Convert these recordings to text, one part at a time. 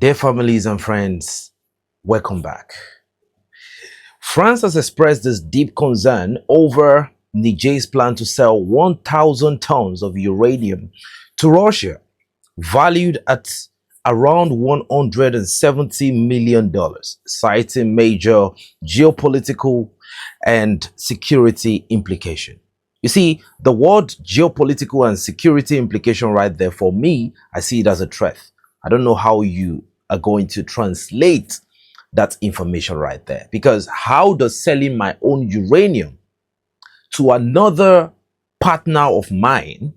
Dear families and friends, welcome back. France has expressed this deep concern over Niger's plan to sell 1,000 tons of uranium to Russia, valued at around $170 million, citing major geopolitical and security implication. You see, the word geopolitical and security implication right there, for me, I see it as a threat. I don't know how you are going to translate that information right there, because how does selling my own uranium to another partner of mine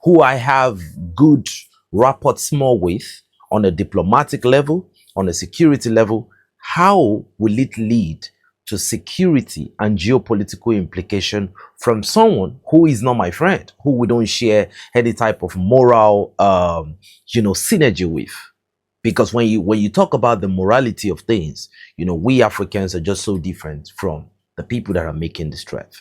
who I have good rapport small with on a diplomatic level, on a security level, how will it lead to security and geopolitical implication from someone who is not my friend, who we don't share any type of moral synergy with? Because when you talk about the morality of things, we Africans are just so different from the people that are making this threat.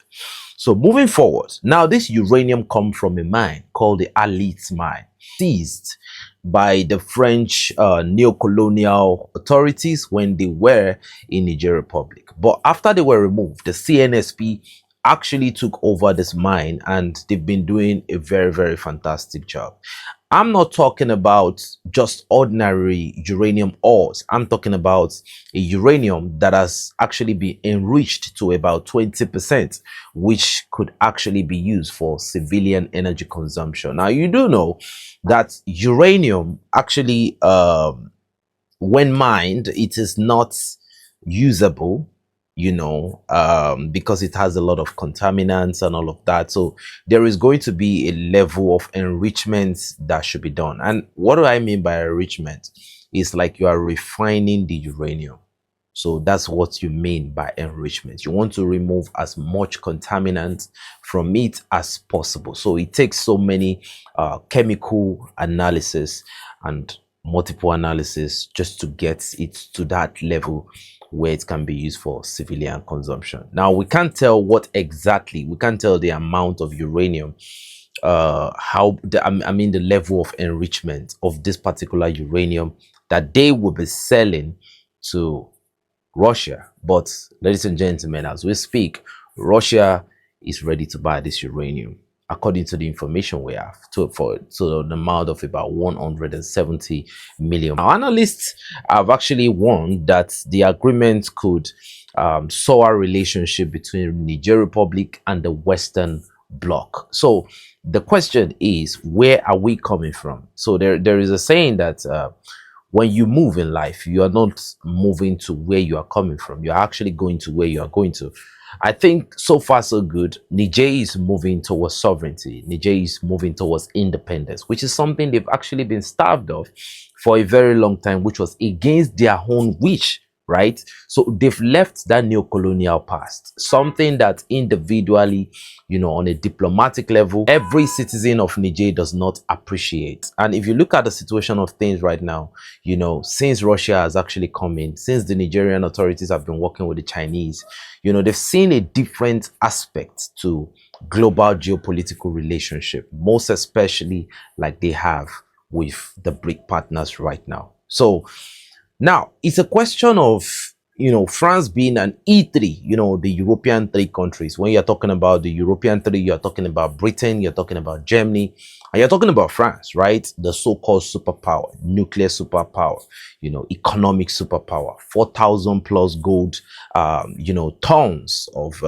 So moving forward, now this uranium comes from a mine called the Alit mine, seized by the French neo-colonial authorities when they were in Niger Republic. But after they were removed, the CNSP actually took over this mine, and they've been doing a very, very fantastic job. I'm not talking about just ordinary uranium ores. I'm talking about a uranium that has actually been enriched to about 20%, which could actually be used for civilian energy consumption. Now, you do know that uranium actually, when mined, it is not usable, because it has a lot of contaminants and all of that. So there is going to be a level of enrichment that should be done. And what do I mean by enrichment? It's like you are refining the uranium. So that's what you mean by enrichment. You want to remove as much contaminant from it as possible. So it takes so many chemical analysis and multiple analysis just to get it to that level where it can be used for civilian consumption. Now, we can't tell we can't tell the amount of uranium, the level of enrichment of this particular uranium that they will be selling to Russia. But ladies and gentlemen, as we speak, Russia is ready to buy this uranium, according to the information we have, to the amount of about 170 million. Now, analysts have actually warned that the agreement could sour a relationship between Niger Republic and the Western Bloc. So the question is, where are we coming from? So there is a saying that when you move in life, you are not moving to where you are coming from. You're actually going to where you are going to. I think so far so good. Niger is moving towards sovereignty. Niger is moving towards independence, which is something they've actually been starved of for a very long time, which was against their own wish, right? So they've left that neo-colonial past, something that individually, on a diplomatic level, every citizen of Niger does not appreciate. And if you look at the situation of things right now, since Russia has actually come in, since the Nigerian authorities have been working with the Chinese, they've seen a different aspect to global geopolitical relationship, most especially like they have with the BRIC partners right now. So now it's a question of, France being an E3, the European three countries. When you're talking about the European three, you're talking about Britain, you're talking about Germany, and you're talking about France, right? The so-called superpower, nuclear superpower, economic superpower, 4,000 plus gold, tons of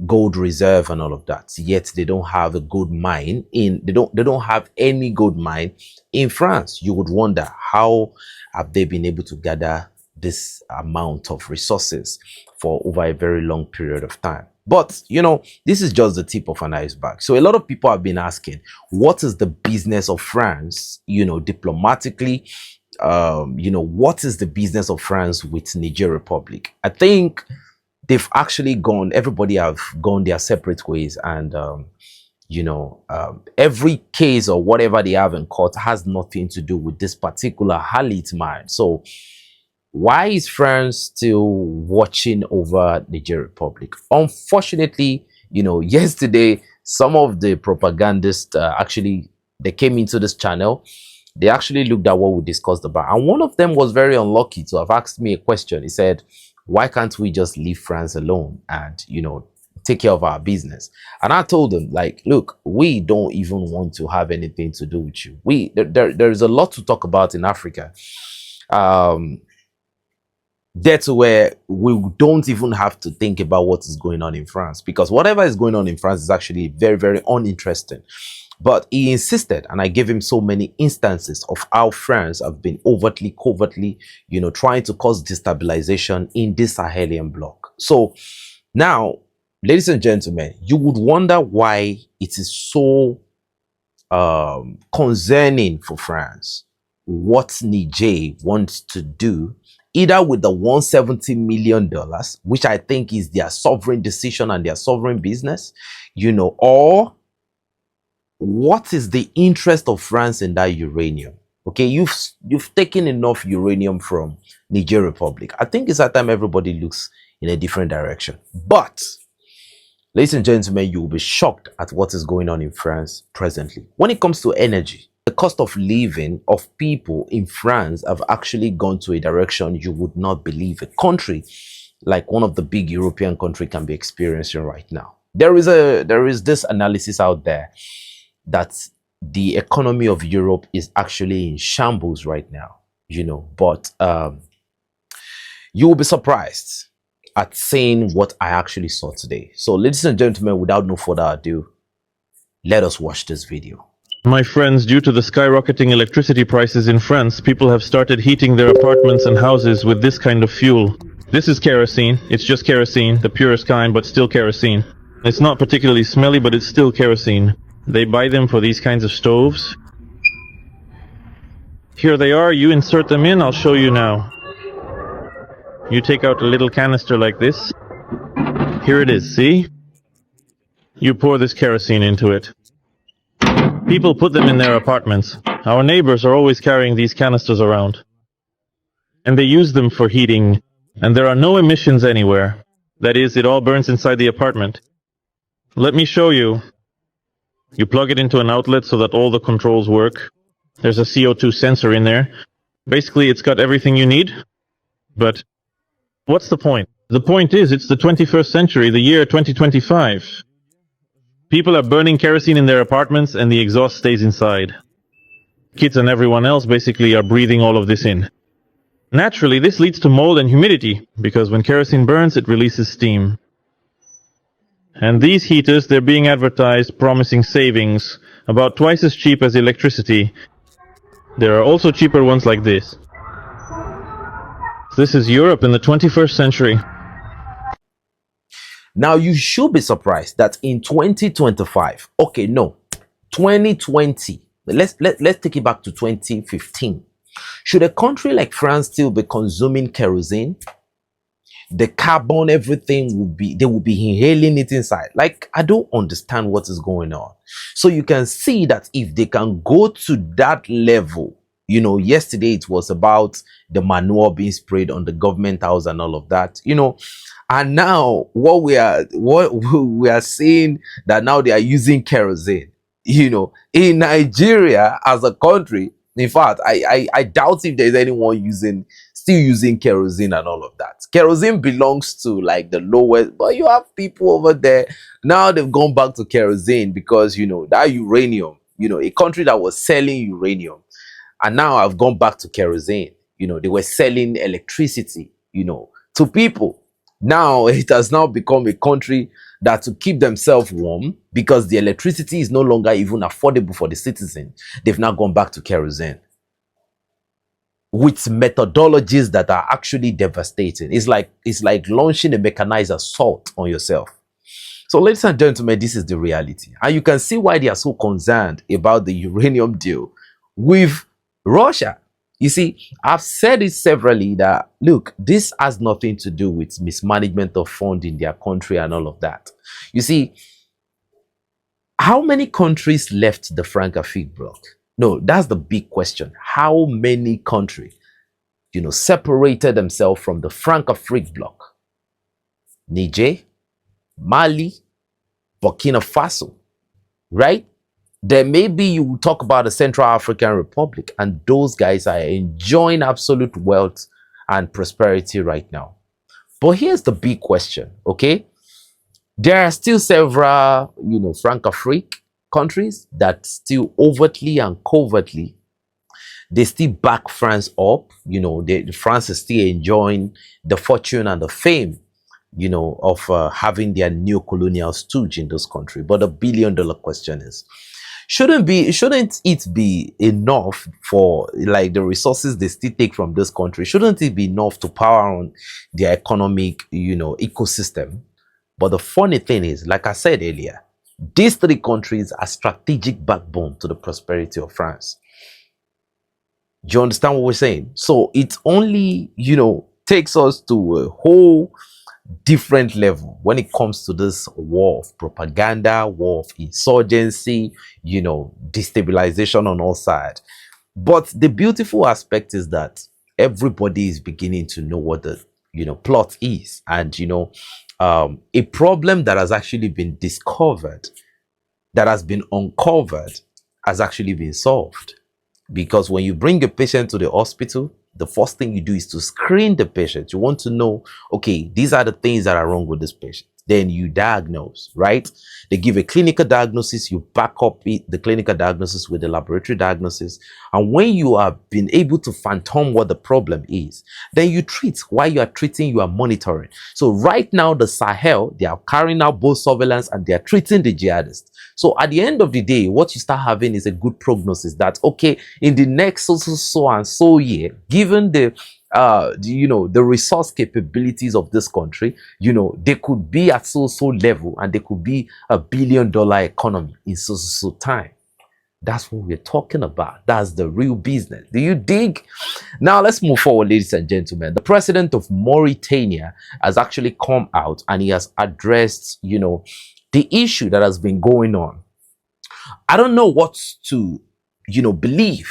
gold reserve and all of that. Yet they don't have a gold mine they don't have any gold mine in France. You would wonder, how have they been able to gather this amount of resources for over a very long period of time? But this is just the tip of an iceberg. So a lot of people have been asking, what is the business of France, diplomatically? What is the business of France with Niger Republic? I think they've actually everybody have gone their separate ways, and every case or whatever they have in court has nothing to do with this particular Halit mine. So why is France still watching over Niger Republic? Unfortunately, yesterday some of the propagandists actually, they came into this channel they actually looked at what we discussed about. And one of them was very unlucky to have asked me a question. He said, why can't we just leave France alone and, take care of our business? And I told them, like, look, we don't even want to have anything to do with you. There is a lot to talk about in Africa. That's where we don't even have to think about what is going on in France, because whatever is going on in France is actually very, very uninteresting. But he insisted, and I gave him so many instances of how France have been overtly, covertly, trying to cause destabilization in this Sahelian bloc. So now, ladies and gentlemen, you would wonder why it is so concerning for France what Niger wants to do, either with the $170 million, which I think is their sovereign decision and their sovereign business, or what is the interest of France in that uranium? Okay, you've taken enough uranium from Niger Republic. I think it's that time everybody looks in a different direction. But, ladies and gentlemen, you will be shocked at what is going on in France presently. When it comes to energy, the cost of living of people in France have actually gone to a direction you would not believe a country like one of the big European countries can be experiencing right now. There is this analysis out there that the economy of Europe is actually in shambles right now, but you will be surprised at seeing what I actually saw today. So, ladies and gentlemen, without no further ado, let us watch this video. My friends, due to the skyrocketing electricity prices in France, people have started heating their apartments and houses with this kind of fuel. This is kerosene. It's just kerosene, the purest kind, but still kerosene. It's not particularly smelly, but it's still kerosene. They buy them for these kinds of stoves. Here they are. You insert them in. I'll show you now. You take out a little canister like this. Here it is, see? You pour this kerosene into it. People put them in their apartments. Our neighbors are always carrying these canisters around. And they use them for heating, and there are no emissions anywhere. That is, it all burns inside the apartment. Let me show you. You plug it into an outlet so that all the controls work. There's a CO2 sensor in there. Basically, it's got everything you need. But what's the point? The point is, it's the 21st century, the year 2025. People are burning kerosene in their apartments and the exhaust stays inside. Kids and everyone else basically are breathing all of this in. Naturally, this leads to mold and humidity, because when kerosene burns, it releases steam. And these heaters, they're being advertised promising savings, about twice as cheap as electricity. There are also cheaper ones like this. This is Europe in the 21st century. Now, you should be surprised that in 2025, okay, no, 2020, let's take it back to 2015. Should a country like France still be consuming kerosene? The carbon, everything they will be inhaling it inside. Like, I don't understand what is going on. So you can see that if they can go to that level, yesterday it was about the manure being sprayed on the government house and all of that, and now what we are seeing that now they are using kerosene, in Nigeria as a country. In fact, I doubt if there's anyone still using kerosene and all of that. Kerosene belongs to like the lowest, but you have people over there now, they've gone back to kerosene because that uranium, a country that was selling uranium, and now I've gone back to kerosene. They were selling electricity, to people. Now it has now become a country that, to keep themselves warm, because the electricity is no longer even affordable for the citizen, they've now gone back to kerosene with methodologies that are actually devastating. It's like launching a mechanized assault on yourself. So, ladies and gentlemen, this is the reality. And you can see why they are so concerned about the uranium deal with Russia. You see, I've said it severally that, look, this has nothing to do with mismanagement of funds in their country and all of that. You see, how many countries left the Francophone bloc? No, that's the big question. How many countries, separated themselves from the Francophone bloc? Niger, Mali, Burkina Faso, right? Then maybe you talk about the Central African Republic, and those guys are enjoying absolute wealth and prosperity right now. But here's the big question, okay? There are still several, Francophone countries that still overtly and covertly, they still back France up. France is still enjoying the fortune and the fame, of having their neo-colonial stooge in this country. But the billion-dollar question is, shouldn't it be enough for, like, the resources they still take from this country? Shouldn't it be enough to power on their economic, ecosystem? But the funny thing is, like I said earlier, these three countries are strategic backbone to the prosperity of France. Do you understand what we're saying? So it only, takes us to a whole different level when it comes to this war of propaganda, war of insurgency, destabilization on all sides. But the beautiful aspect is that everybody is beginning to know what the plot is, and a problem that has actually been discovered, that has been uncovered, has actually been solved. Because when you bring a patient to the hospital, the first thing you do is to screen the patient. You want to know, okay, these are the things that are wrong with this patient. Then you diagnose, right? They give a clinical diagnosis, you back up the clinical diagnosis with the laboratory diagnosis. And when you have been able to fathom what the problem is, then you treat. While you are treating, you are monitoring. So right now, the Sahel, they are carrying out both surveillance and they are treating the jihadists. So at the end of the day, what you start having is a good prognosis that, okay, in the next so and so year, given the the resource capabilities of this country, they could be at so level, and they could be $1 billion economy in so time. That's what we're talking about. That's the real business. Do you dig? Now let's move forward, ladies and gentlemen. The president of Mauritania has actually come out and he has addressed, the issue that has been going on. I don't know what to, believe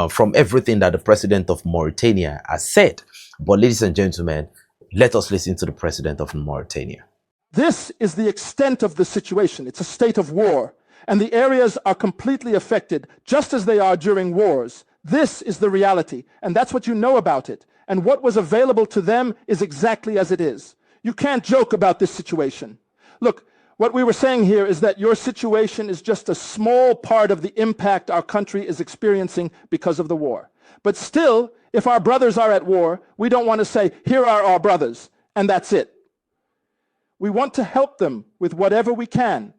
from everything that the president of Mauritania has said. But ladies and gentlemen, let us listen to the president of Mauritania. This is the extent of the situation. It's a state of war, and the areas are completely affected, just as they are during wars. This is the reality, and that's what you know about it. And what was available to them is exactly as it is. You can't joke about this situation. Look, what we were saying here is that your situation is just a small part of the impact our country is experiencing because of the war. But still, if our brothers are at war, we don't want to say, here are our brothers, and that's it. We want to help them with whatever we can,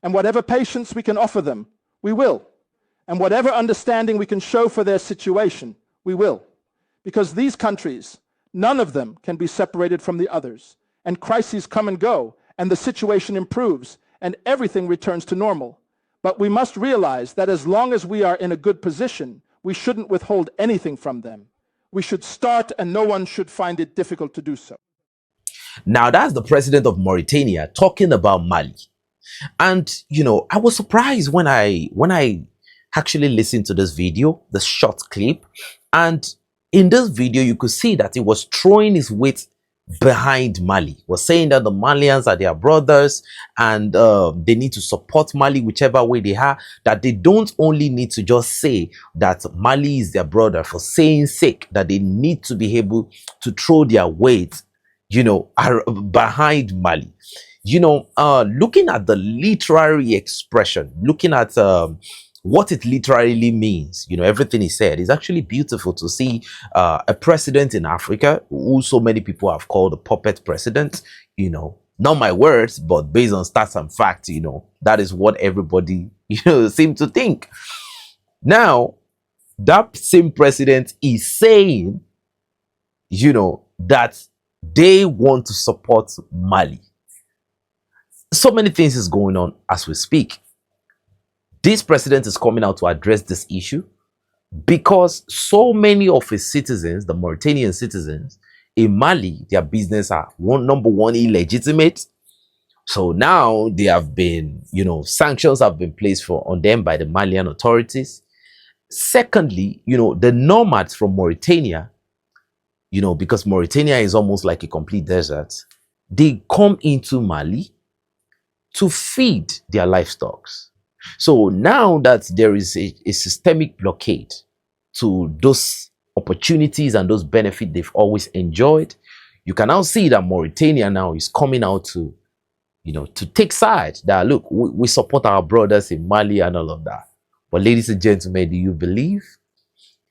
and whatever patience we can offer them, we will. And whatever understanding we can show for their situation, we will. Because these countries, none of them can be separated from the others. And crises come and go, and the situation improves, and everything returns to normal. But we must realize that as long as we are in a good position, we shouldn't withhold anything from them. We should start, and no one should find it difficult to do so. Now, that's the president of Mauritania talking about Mali. And, I was surprised when I actually listened to this video, the short clip. And in this video, you could see that he was throwing his weight behind Mali, was saying that the Malians are their brothers, and they need to support Mali whichever way they are, that they don't only need to just say that Mali is their brother for saying sake, that they need to be able to throw their weight, behind Mali. Looking at the literary expression, looking at what it literally means, everything he said is actually beautiful to see. A president in Africa who so many people have called a puppet president, not my words, but based on stats and facts, that is what everybody, seem to think. Now, that same president is saying, that they want to support Mali. So many things is going on as we speak. This president is coming out to address this issue because so many of his citizens, the Mauritanian citizens in Mali, their business are number one, illegitimate. So now they have been, sanctions have been placed on them by the Malian authorities. Secondly, the nomads from Mauritania, because Mauritania is almost like a complete desert, they come into Mali to feed their livestock. So now that there is a systemic blockade to those opportunities and those benefits they've always enjoyed, you can now see that Mauritania now is coming out to, to take side. That look, we support our brothers in Mali and all of that. But ladies and gentlemen, do you believe?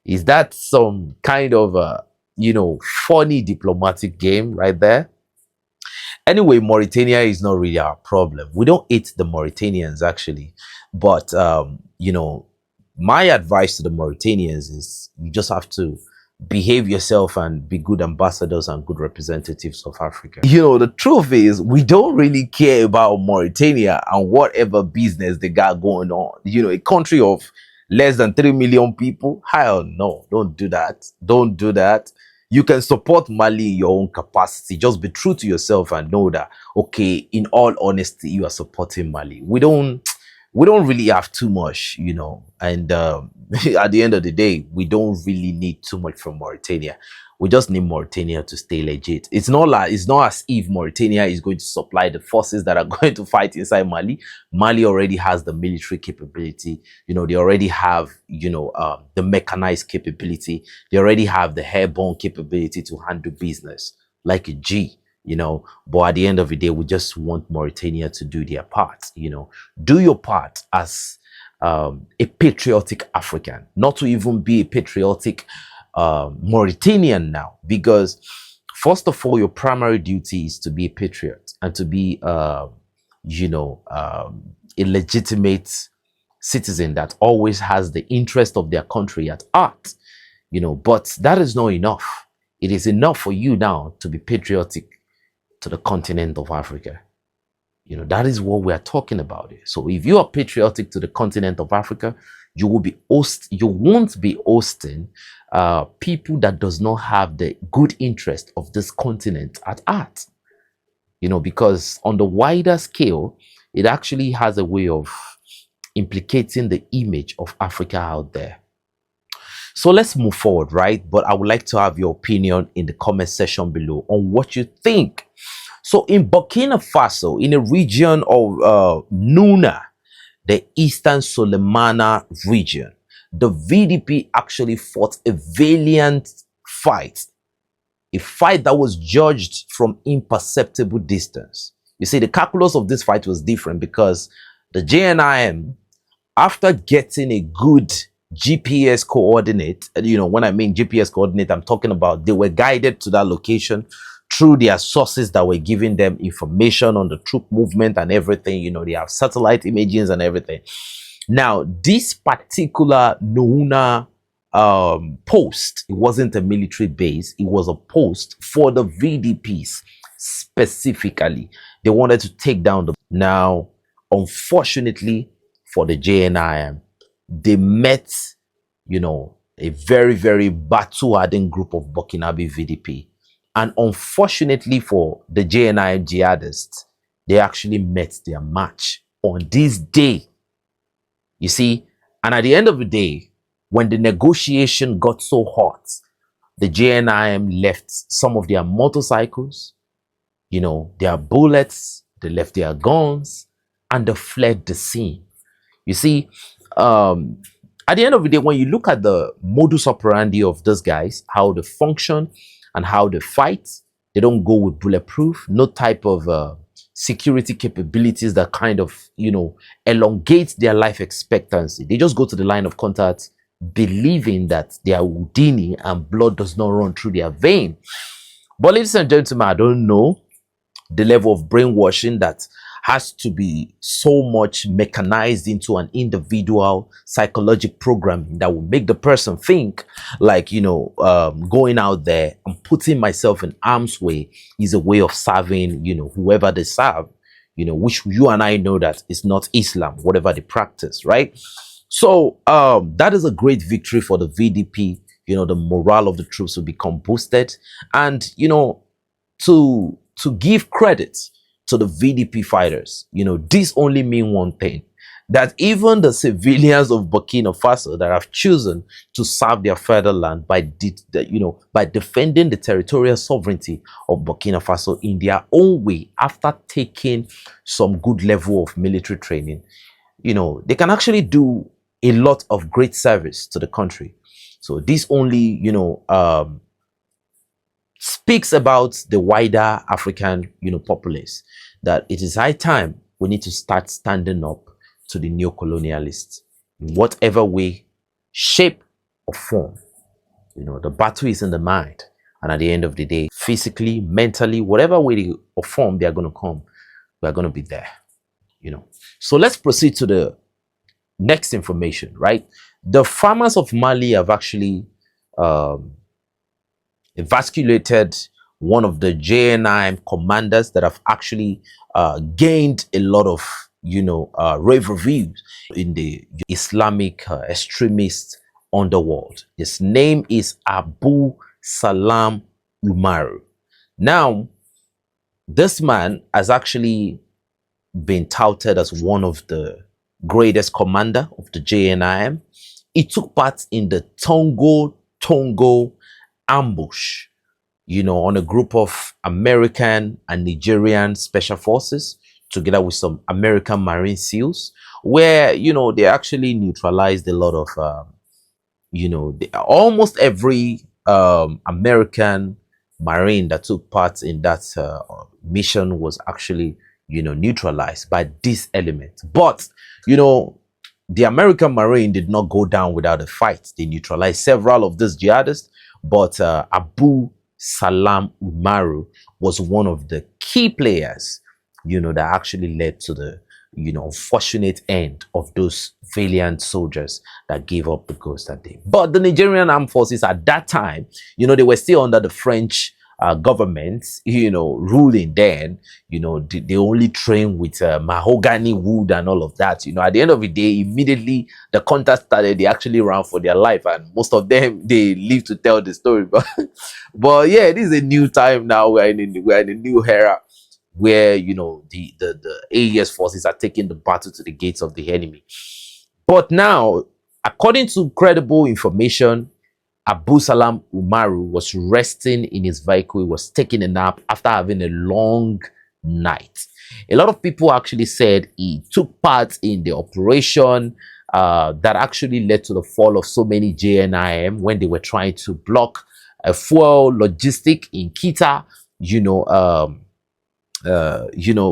Is that some kind of funny diplomatic game right there? Anyway, Mauritania is not really our problem. We don't hate the Mauritanians actually, but my advice to the Mauritanians is you just have to behave yourself and be good ambassadors and good representatives of Africa. The truth is we don't really care about Mauritania and whatever business they got going on. A country of less than 3 million people? Hell no, don't do that. Don't do that. You can support Mali in your own capacity. Just be true to yourself and know that, okay, in all honesty, you are supporting Mali. We don't really have too much, and at the end of the day, we don't really need too much from Mauritania. We just need Mauritania to stay legit. It's not as if Mauritania is going to supply the forces that are going to fight inside Mali. Mali already has the military capability. They already have, the mechanized capability. They already have the airborne capability to handle business like a G. But at the end of the day, we just want Mauritania to do their part. Do your part as a patriotic African, not to even be a patriotic Mauritanian now, because first of all, your primary duty is to be a patriot and to be, a legitimate citizen that always has the interest of their country at heart. But that is not enough. It is enough for you now to be patriotic to the continent of Africa. That is what we are talking about here. So if you are patriotic to the continent of Africa, you won't be hosting people that does not have the good interest of this continent at heart. Because on the wider scale, it actually has a way of implicating the image of Africa out there. So let's move forward, right? But I would like to have your opinion in the comment section below on what you think. So in Burkina Faso, in a region of Nuna, the Eastern Solimana region, the VDP actually fought a valiant fight. A fight that was judged from imperceptible distance. You see, the calculus of this fight was different because the JNIM, after getting a good GPS coordinate, when I mean GPS coordinate, I'm talking about they were guided to that location through their sources that were giving them information on the troop movement and everything. They have satellite images and everything. Now, this particular Nouna post, it wasn't a military base, it was a post for the VDPs specifically. They wanted to take down the... Now, unfortunately for the JNIM, they met, a very, very battle-hardened group of Burkinabe VDP. And unfortunately for the JNIM jihadists, they actually met their match on this day. You see, and at the end of the day, when the negotiation got so hot, the JNIM left some of their motorcycles, their bullets, they left their guns, and they fled the scene. You see, at the end of the day, when you look at the modus operandi of those guys, how they function and how they fight, they don't go with bulletproof, no type of security capabilities that kind of, elongate their life expectancy. They just go to the line of contact believing that they are Houdini and blood does not run through their vein. But ladies and gentlemen, I don't know the level of brainwashing that has to be so much mechanized into an individual psychological programming that will make the person think like, going out there and putting myself in harm's way is a way of serving, whoever they serve, which you and I know that it's not Islam, whatever they practice, right? So that is a great victory for the VDP. The morale of the troops will become boosted. And, to give credit to the VDP fighters, this only means one thing, that even the civilians of Burkina Faso that have chosen to serve their fatherland by defending the territorial sovereignty of Burkina Faso in their own way, after taking some good level of military training, they can actually do a lot of great service to the country. So this only, speaks about the wider African, populace, that it is high time we need to start standing up to the neo-colonialists in whatever way, shape, or form. The battle is in the mind, and at the end of the day, physically, mentally, whatever way or form they are going to come, we are going to be there. So let's proceed to the next information, right? The farmers of Mali have actually evacuated one of the JNIM commanders that have actually gained a lot of, rave reviews in the Islamic extremist underworld. His name is Abu Salam Umaru. Now, this man has actually been touted as one of the greatest commander of the JNIM. He took part in the Tongo ambush, on a group of American and Nigerian special forces, together with some American Marine SEALs, where, they actually neutralized a lot of, almost every American Marine that took part in that mission was actually, neutralized by this element. But, the American Marine did not go down without a fight. They neutralized several of these jihadists, but Abu Salam Umaru was one of the key players, that actually led to the, unfortunate end of those valiant soldiers that gave up the ghost that day. But the Nigerian armed forces at that time, they were still under the French government, ruling then. They only train with mahogany wood and all of that. At the end of the day, immediately the contact started, they actually ran for their life, and most of them, they live to tell the story. But yeah, this is a new time now. We're in a new era where, the AES forces are taking the battle to the gates of the enemy. But now, according to credible information, Abu Salam Umaru was resting in his vehicle. He was taking a nap after having a long night. A lot of people actually said he took part in the operation that actually led to the fall of so many JNIM when they were trying to block a fuel logistic in Kita,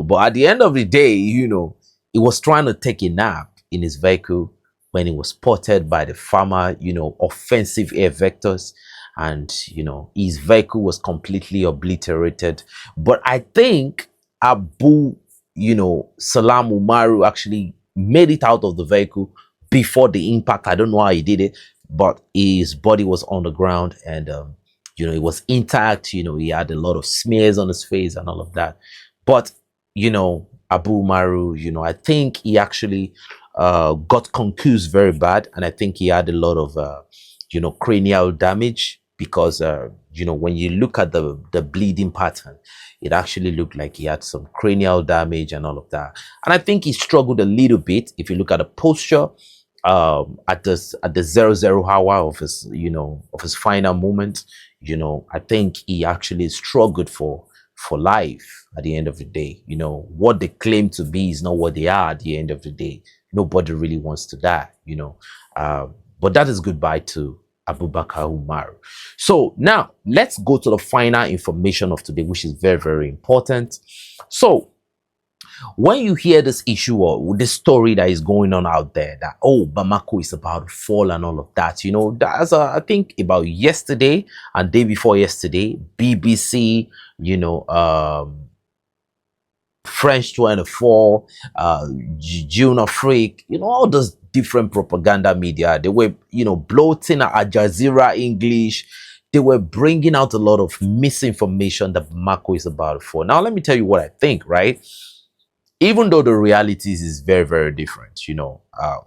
but at the end of the day, he was trying to take a nap in his vehicle when he was spotted by the farmer, offensive air vectors, and, his vehicle was completely obliterated. But I think Abu, Salam Umaru actually made it out of the vehicle before the impact. I don't know how he did it, but his body was on the ground, and, it was intact. He had a lot of smears on his face and all of that. But, Abu Umaru, I think he actually got concussed very bad, and I think he had a lot of cranial damage, because when you look at the bleeding pattern, it actually looked like he had some cranial damage and all of that. And I think he struggled a little bit. If you look at the posture at the 00 hour of his of his final moment, I think he actually struggled for life at the end of the day. What they claim to be is not what they are at the end of the day. Nobody really wants to die, but that is goodbye to Abubakar Umaru. So now let's go to the final information of today, which is very, very important. So when you hear this issue or this story that is going on out there, that, oh, Bamako is about to fall and all of that, that's I think about yesterday and day before yesterday, BBC, French 24, June Afrique, all those different propaganda media, they were, bloating at Al Jazeera English. They were bringing out a lot of misinformation that Bamako is about to fall. Now, let me tell you what I think, right? Even though the realities is very, very different,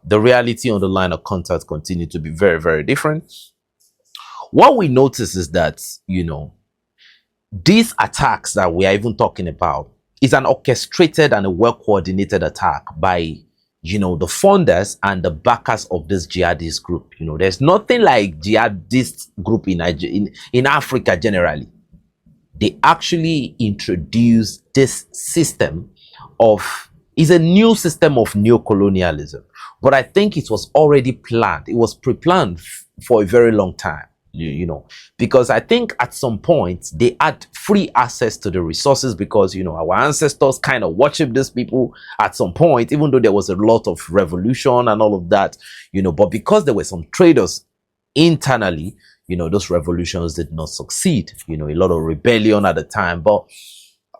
the reality on the line of contact continue to be very, very different. What we notice is that, these attacks that we are even talking about is an orchestrated and a well-coordinated attack by, the funders and the backers of this jihadist group. There's nothing like jihadist group in Africa generally. They actually introduced this system of It's a new system of neocolonialism, but I think it was already planned. It was pre-planned for a very long time, you know, because I think at some point they had free access to the resources because, you know, our ancestors kind of worshiped these people at some point, even though there was a lot of revolution and all of that, you know, but because there were some traders internally, you know, those revolutions did not succeed, you know, a lot of rebellion at the time, but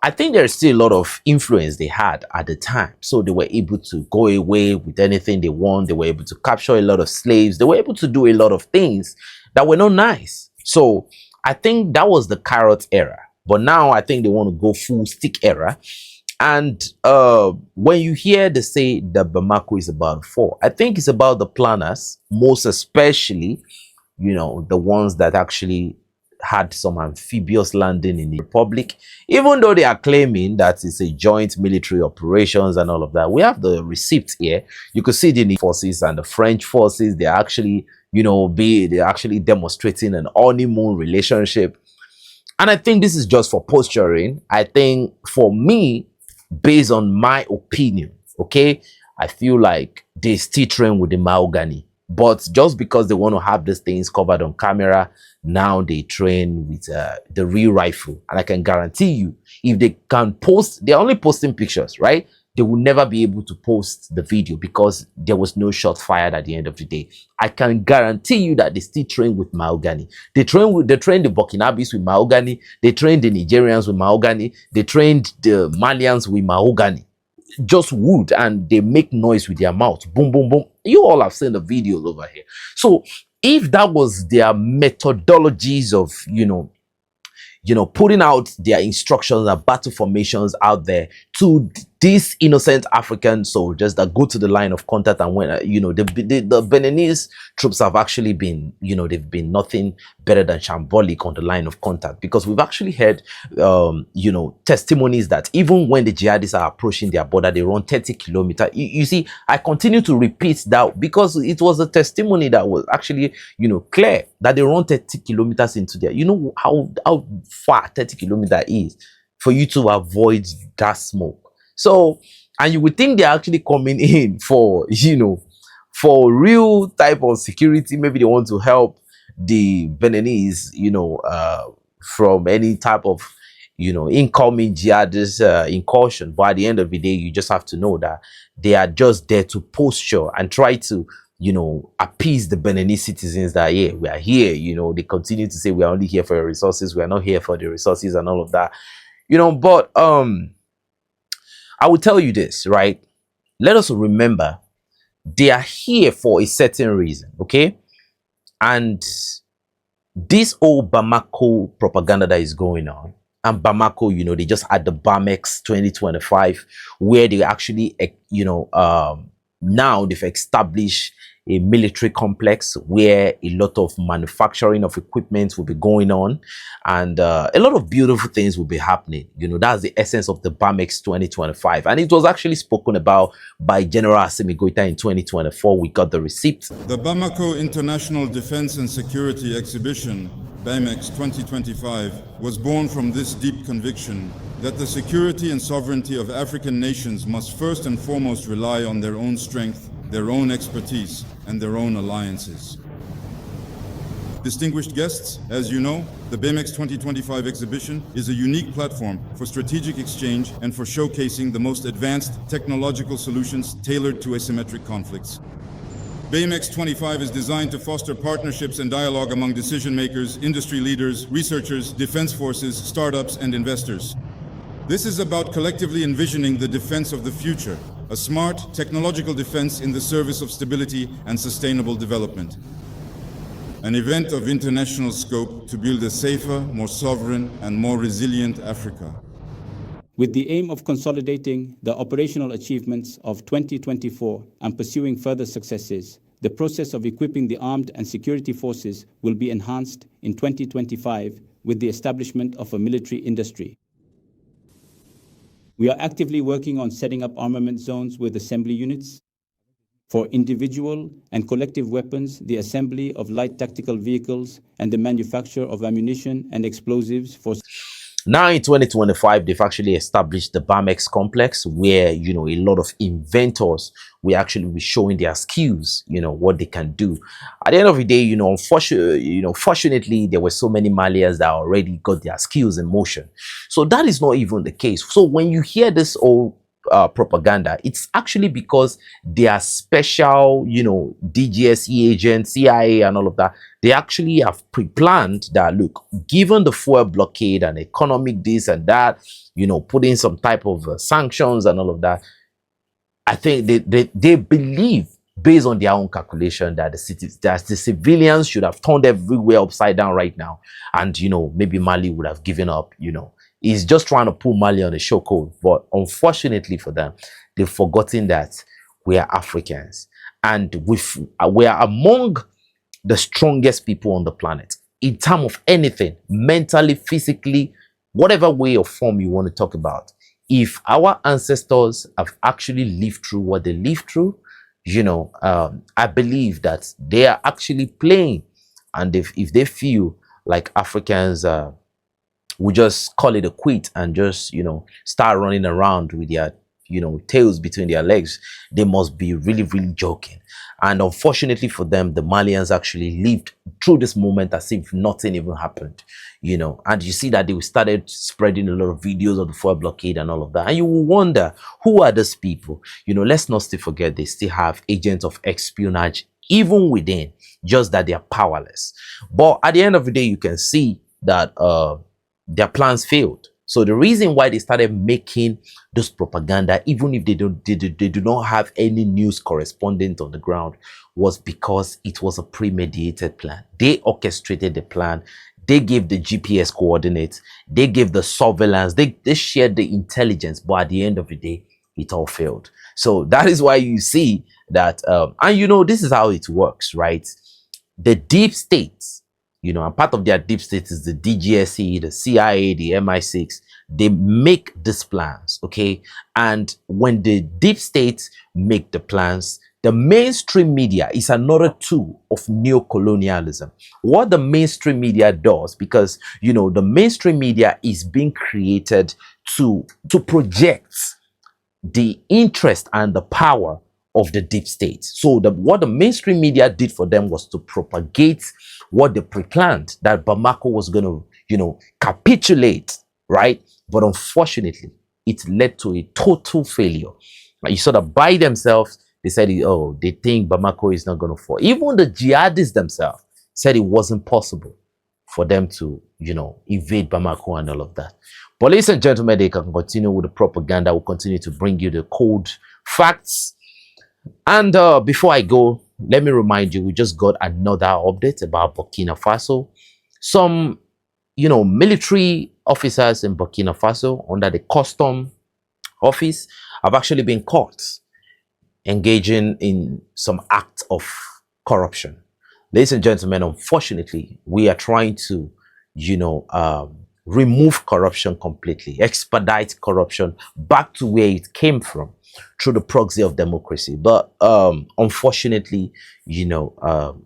I think there's still a lot of influence they had at the time. So they were able to go away with anything they want. They were able to capture a lot of slaves. They were able to do a lot of things that were not nice. So I think that was the carrot era. But now I think they want to go full stick era. And when you hear they say that Bamako is about fall, I think it's about the planners, most especially, you know, the ones that actually had some amphibious landing in the Republic, even though they are claiming that it's a joint military operations and all of that. We have the receipts here. You could see the forces and the French forces. They're actually, you know, they're actually demonstrating an honeymoon relationship. And I think this is just for posturing. I think for me, based on my opinion, okay, I feel like they still train with the mahogany. But just because they want to have these things covered on camera, now they train with the real rifle. And I can guarantee you, if they can post, they're only posting pictures, right? They will never be able to post the video because there was no shot fired at the end of the day. I can guarantee you that they still train with mahogany. They train the Burkinabes with mahogany. They train the Nigerians with mahogany. They trained the Malians with mahogany. Just wood, and they make noise with their mouth. Boom, boom, boom. You all have seen the videos over here. So if that was their methodologies of, you know, putting out their instructions and battle formations out there to these innocent African soldiers that go to the line of contact, and when, you know, the Beninese troops have actually been, you know, they've been nothing better than shambolic on the line of contact, because we've actually heard, you know, testimonies that even when the jihadists are approaching their border, they run 30 kilometers. You see, I continue to repeat that because it was a testimony that was actually, you know, clear that they run 30 kilometers into there. You know how far 30 kilometers is for you to avoid that smoke. So, and you would think they're actually coming in for, you know, for real type of security. Maybe they want to help the Beninese, you know, from any type of, you know, incoming jihadist incursion. But at the end of the day, you just have to know that they are just there to posture and try to, you know, appease the Beninese citizens that, yeah, we are here. You know, they continue to say we are only here for your resources. We are not here for the resources and all of that, you know. But I will tell you this, right? Let us remember they are here for a certain reason, okay? And this old Bamako propaganda that is going on, and Bamako, you know, they just had the BAMEX 2025, where they actually, you know, now they've established a military complex where a lot of manufacturing of equipment will be going on, and a lot of beautiful things will be happening. You know, that's the essence of the BAMEX 2025, and it was actually spoken about by General Assimi Goita in 2024. We got the receipt. The Bamako International Defense and Security Exhibition, BAMEX 2025, was born from this deep conviction that the security and sovereignty of African nations must first and foremost rely on their own strength, their own expertise, and their own alliances. Distinguished guests, as you know, the BAMEX 2025 exhibition is a unique platform for strategic exchange and for showcasing the most advanced technological solutions tailored to asymmetric conflicts. BAMEX 25 is designed to foster partnerships and dialogue among decision makers, industry leaders, researchers, defense forces, startups, and investors. This is about collectively envisioning the defense of the future, a smart, technological defense in the service of stability and sustainable development. An event of international scope to build a safer, more sovereign, and more resilient Africa. With the aim of consolidating the operational achievements of 2024 and pursuing further successes, the process of equipping the armed and security forces will be enhanced in 2025 with the establishment of a military industry. We are actively working on setting up armament zones with assembly units. For individual and collective weapons, the assembly of light tactical vehicles and the manufacture of ammunition and explosives for... Now in 2025, they've actually established the BAMEX complex where, you know, a lot of inventors will actually be showing their skills, you know, what they can do. At the end of the day, you know, fortunately, there were so many Malians that already got their skills in motion. So that is not even the case. So when you hear this old propaganda, it's actually because they are special, you know, DGSE agents, CIA and all of that. They actually have pre-planned that, look, given the fuel blockade and economic this and that, you know, putting some type of sanctions and all of that, I think they believe, based on their own calculation, that the civilians should have turned everywhere upside down right now, and, you know, maybe Mali would have given up. You know, he's just trying to pull Mali on the chokehold. But unfortunately for them, they've forgotten that we are Africans, and we are among the strongest people on the planet in terms of anything, mentally, physically, whatever way or form you want to talk about. If our ancestors have actually lived through what they lived through, you know, I believe that they are actually playing. And if they feel like Africans will just call it a quit and just, you know, start running around with their, you know, tails between their legs, they must be really, really joking. And unfortunately for them, the Malians actually lived through this moment as if nothing even happened, you know. And you see that they started spreading a lot of videos of the fuel blockade and all of that. And you will wonder, who are these people? You know, let's not still forget they still have agents of espionage even within, just that they are powerless. But at the end of the day, you can see that their plans failed. So the reason why they started making this propaganda, even if they do not have any news correspondent on the ground, was because it was a premeditated plan. They orchestrated the plan. They gave the GPS coordinates. They gave the surveillance. They shared the intelligence. But at the end of the day, it all failed. So that is why you see that, and you know, this is how it works, right? The deep states, you know, and part of their deep state is the DGSE, the CIA, the MI6. They make these plans, okay? And when the deep states make the plans, the mainstream media is another tool of neocolonialism. What the mainstream media does, because, you know, the mainstream media is being created to project the interest and the power of the deep state. So what the mainstream media did for them was to propagate what they pre-planned, that Bamako was going to, you know, capitulate, right? But unfortunately, it led to a total failure. Like, you saw that by themselves, they said, oh, they think Bamako is not going to fall. Even the jihadists themselves said it wasn't possible for them to, you know, invade Bamako and all of that. But ladies and gentlemen, they can continue with the propaganda. We'll continue to bring you the cold facts. And before I go, let me remind you, we just got another update about Burkina Faso. Some, you know, military officers in Burkina Faso under the custom office have actually been caught engaging in some act of corruption. Ladies and gentlemen, unfortunately, we are trying to, you know, remove corruption completely, expedite corruption back to where it came from through the proxy of democracy. But unfortunately, you know,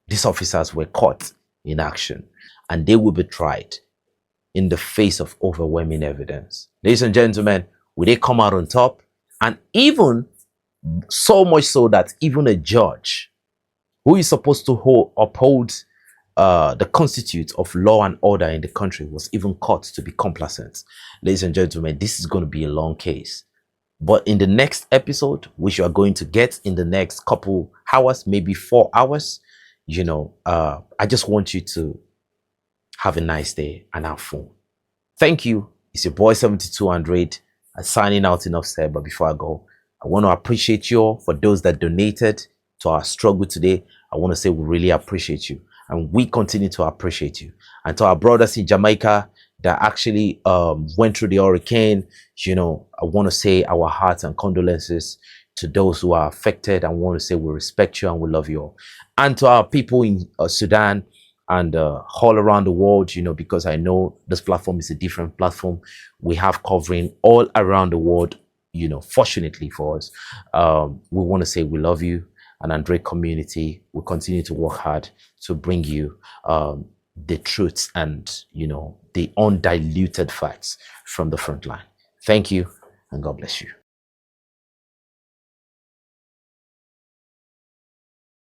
these officers were caught in action and they will be tried in the face of overwhelming evidence. Ladies and gentlemen, will they come out on top? And even so much so that even a judge who is supposed to uphold the constitute of law and order in the country was even caught to be complacent. Ladies and gentlemen, this is going to be a long case. But in the next episode, which you are going to get in the next couple hours, maybe 4 hours, you know, I just want you to have a nice day and have fun. Thank you. It's your boy 7200 signing out. Enough said. But before I go, I want to appreciate you all. For those that donated to our struggle today, I want to say we really appreciate you. And we continue to appreciate you. And to our brothers in Jamaica that actually went through the hurricane, you know, I want to say our hearts and condolences to those who are affected. I want to say we respect you and we love you all. And to our people in Sudan and all around the world, you know, because I know this platform is a different platform. We have covering all around the world, you know, fortunately for us. We want to say we love you. And Andre community will continue to work hard to bring you the truths and, you know, the undiluted facts from the front line. Thank you, and God bless you.